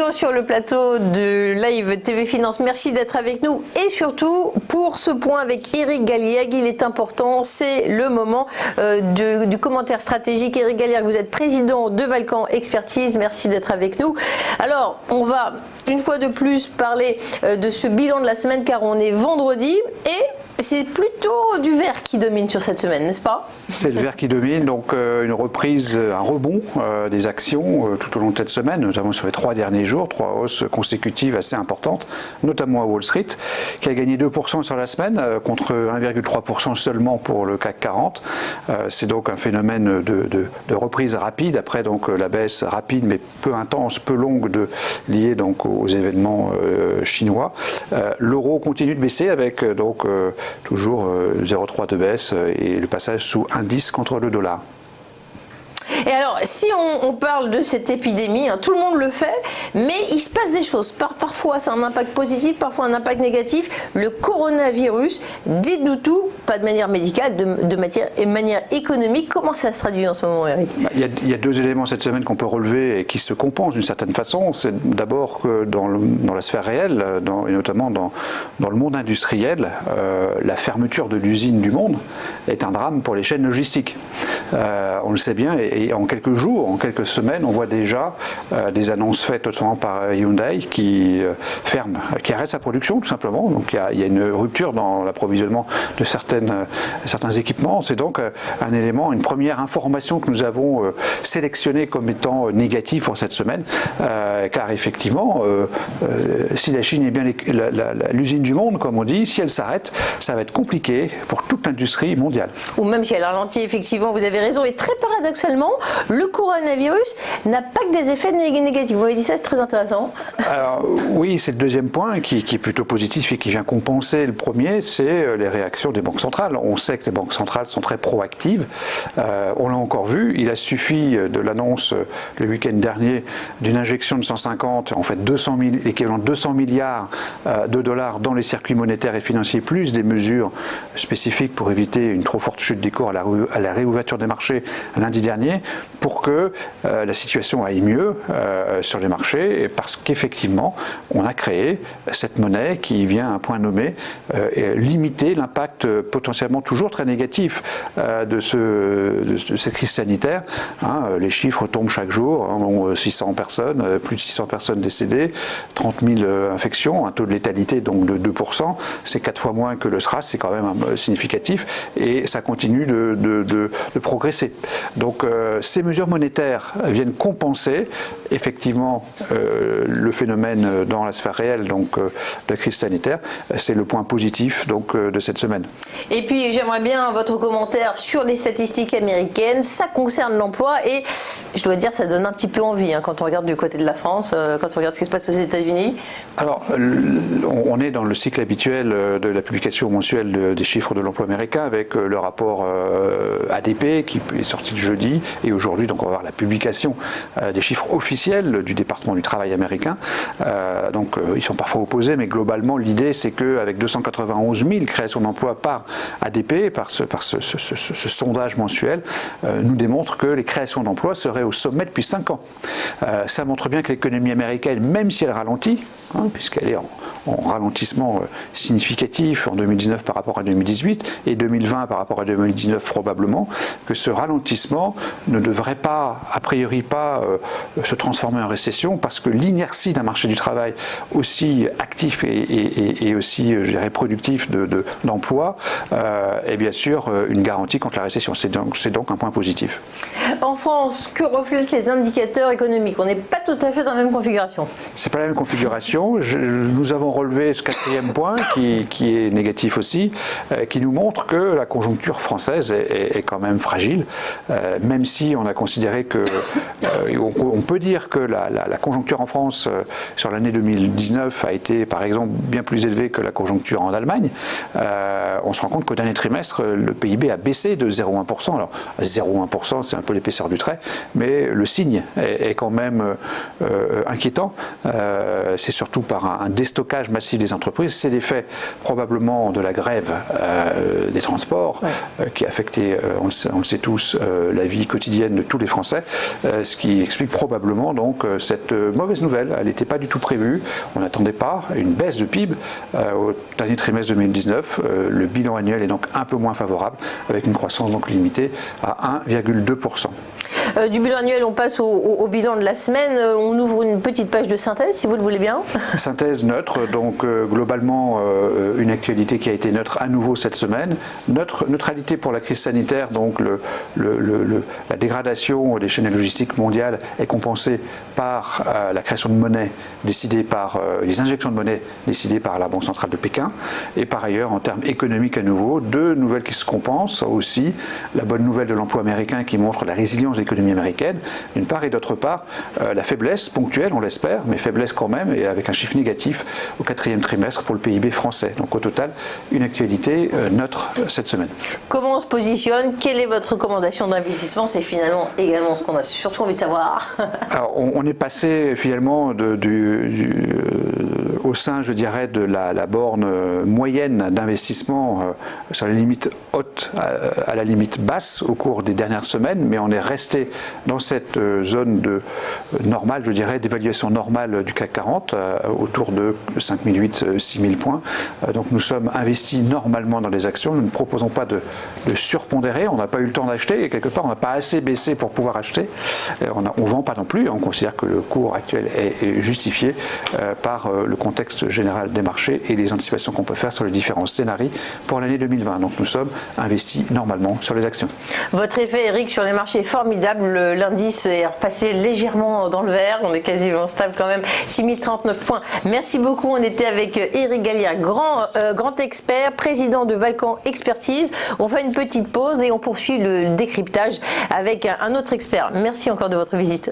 nouveau sur le plateau de Live TV Finance. Merci d'être avec nous et surtout pour ce point avec Eric Galliègue. Il est important, c'est le moment du commentaire stratégique. Eric Galliègue, vous êtes président de Valcan Expertise. Merci d'être avec nous. Alors, on va une fois de plus parler de ce bilan de la semaine car on est vendredi et c'est plutôt du vert qui domine sur cette semaine, n'est-ce pas? C'est le vert qui domine, donc une reprise, un rebond des actions tout au long de cette semaine, notamment sur les 3 derniers jours, 3 hausses consécutives assez importantes, notamment à Wall Street, qui a gagné 2% sur la semaine, contre 1,3% seulement pour le CAC 40. C'est donc un phénomène de reprise rapide, après donc la baisse rapide mais peu intense, peu longue liée donc aux événements chinois. L'euro continue de baisser avec donc toujours 0,3 de baisse et le passage sous 1,10 contre le dollar. Et alors, si on parle de cette épidémie, tout le monde le fait, mais il se passe des choses. Parfois, c'est un impact positif, parfois un impact négatif. Le coronavirus, dites-nous tout, pas de manière médicale, de manière économique. Comment ça se traduit en ce moment, Eric? Il y a 2 éléments cette semaine qu'on peut relever et qui se compensent d'une certaine façon. C'est d'abord que dans la sphère réelle, et notamment dans le monde industriel, la fermeture de l'usine du Monde est un drame pour les chaînes logistiques. On le sait bien, et en quelques jours, en quelques semaines, on voit déjà des annonces faites notamment par Hyundai qui ferme, qui arrête sa production tout simplement. Donc il y a une rupture dans l'approvisionnement de certains équipements. C'est donc un élément, une première information que nous avons sélectionnée comme étant négative pour cette semaine, car effectivement, si la Chine est bien l'usine du monde, comme on dit, si elle s'arrête, ça va être compliqué pour toute l'industrie mondiale. Ou même si elle ralentit, effectivement, vous avez raison. Et très paradoxalement, le coronavirus n'a pas que des effets négatifs. Vous avez dit ça, c'est très intéressant. Alors, oui, c'est le deuxième point qui est plutôt positif et qui vient compenser le premier, c'est les réactions des banques centrales. On sait que les banques centrales sont très proactives. On l'a encore vu, il a suffi de l'annonce le week-end dernier d'une injection de 150, en fait l'équivalent de 200 milliards de dollars dans les circuits monétaires et financiers, plus des mesures spécifiques pour éviter une trop forte chute des cours à la réouverture des marchés lundi dernier, pour que la situation aille mieux sur les marchés, et parce qu'effectivement on a créé cette monnaie qui vient à un point nommé limiter l'impact potentiellement toujours très négatif de cette crise sanitaire. Les chiffres tombent chaque jour, 600 personnes, plus de 600 personnes décédées, 30 000 infections, un taux de létalité donc de 2%, c'est 4 fois moins que le SRAS, c'est quand même significatif, et ça continue de progresser. Donc ces mesures monétaires viennent compenser effectivement le phénomène dans la sphère réelle, donc de la crise sanitaire. C'est le point positif donc de cette semaine. Et puis j'aimerais bien votre commentaire sur les statistiques américaines. Ça concerne l'emploi et je dois dire ça donne un petit peu envie quand on regarde du côté de la France, quand on regarde ce qui se passe aux États-Unis. Alors on est dans le cycle habituel de la publication mensuelle des chiffres de l'emploi américain avec le rapport ADP qui est sorti jeudi, et aujourd'hui donc on va voir la publication des chiffres officiels du département du travail américain. Donc ils sont parfois opposés, mais globalement l'idée c'est qu'avec 291 000 créations d'emplois par ADP, par ce sondage mensuel, nous démontre que les créations d'emplois seraient au sommet depuis 5 ans. Ça montre bien que l'économie américaine, même si elle ralentit, puisqu'elle est en ralentissement significatif en 2019 par rapport à 2018 et 2020 par rapport à 2019 probablement, que ce ralentissement ne devrait pas, a priori pas, se transformer en récession, parce que l'inertie d'un marché du travail aussi actif et aussi, je dirais, productif d'emploi est bien sûr une garantie contre la récession. C'est donc un point positif. En France, que reflètent les indicateurs économiques? On n'est pas tout à fait dans la même configuration. C'est pas la même configuration. Nous avons relevé ce 4e point qui est négatif aussi, qui nous montre que la conjoncture française est quand même fragile, même si on a considéré que on peut dire que la conjoncture en France sur l'année 2019 a été par exemple bien plus élevée que la conjoncture en Allemagne. On se rend compte qu'au dernier trimestre, le PIB a baissé de 0,1%. Alors 0,1%, c'est un peu l'épaisseur du trait, mais le signe est quand même inquiétant. C'est surtout par un déstockage décrochage massif des entreprises, c'est l'effet probablement de la grève des transports qui a affecté, on le sait tous, la vie quotidienne de tous les Français, ce qui explique probablement donc cette mauvaise nouvelle. Elle n'était pas du tout prévue, on n'attendait pas une baisse de PIB au dernier trimestre 2019. Le bilan annuel est donc un peu moins favorable, avec une croissance donc limitée à 1,2%. Du bilan annuel, on passe au bilan de la semaine. On ouvre une petite page de synthèse, si vous le voulez bien. Synthèse neutre, donc globalement une actualité qui a été neutre à nouveau cette semaine. Neutralité pour la crise sanitaire, donc la dégradation des chaînes logistiques mondiales est compensée par la création de monnaie décidée par les injections de monnaie décidées par la Banque centrale de Pékin. Et par ailleurs, en termes économiques à nouveau, deux nouvelles qui se compensent aussi. La bonne nouvelle de l'emploi américain qui montre la résilience de l'économie américaine, d'une part, et d'autre part, la faiblesse ponctuelle, on l'espère, mais faiblesse quand même, et avec un chiffre négatif au quatrième trimestre pour le PIB français. Donc au total, une actualité neutre cette semaine. Comment on se positionne? Quelle est votre recommandation d'investissement? C'est finalement également ce qu'on a surtout envie de savoir. Alors on est passé finalement au sein, je dirais, de la borne moyenne d'investissement sur la limite haute à la limite basse au cours des dernières semaines, mais on est resté dans cette zone de normale, je dirais, d'évaluation normale du CAC 40, autour de 5008, 6000 points. Donc nous sommes investis normalement dans les actions, nous ne proposons pas de surpondérer, on n'a pas eu le temps d'acheter, et quelque part on n'a pas assez baissé pour pouvoir acheter. On ne vend pas non plus, on considère que le cours actuel est justifié par le contexte général des marchés et les anticipations qu'on peut faire sur les différents scénarios pour l'année 2020. Donc nous sommes investis normalement sur les actions. Votre effet, Eric, sur les marchés est formidable. L'indice est repassé légèrement dans le vert. On est quasiment stable quand même. 6039 points. Merci beaucoup. On était avec Eric Gallière, grand expert, président de Valcan Expertise. On fait une petite pause et on poursuit le décryptage avec un autre expert. Merci encore de votre visite.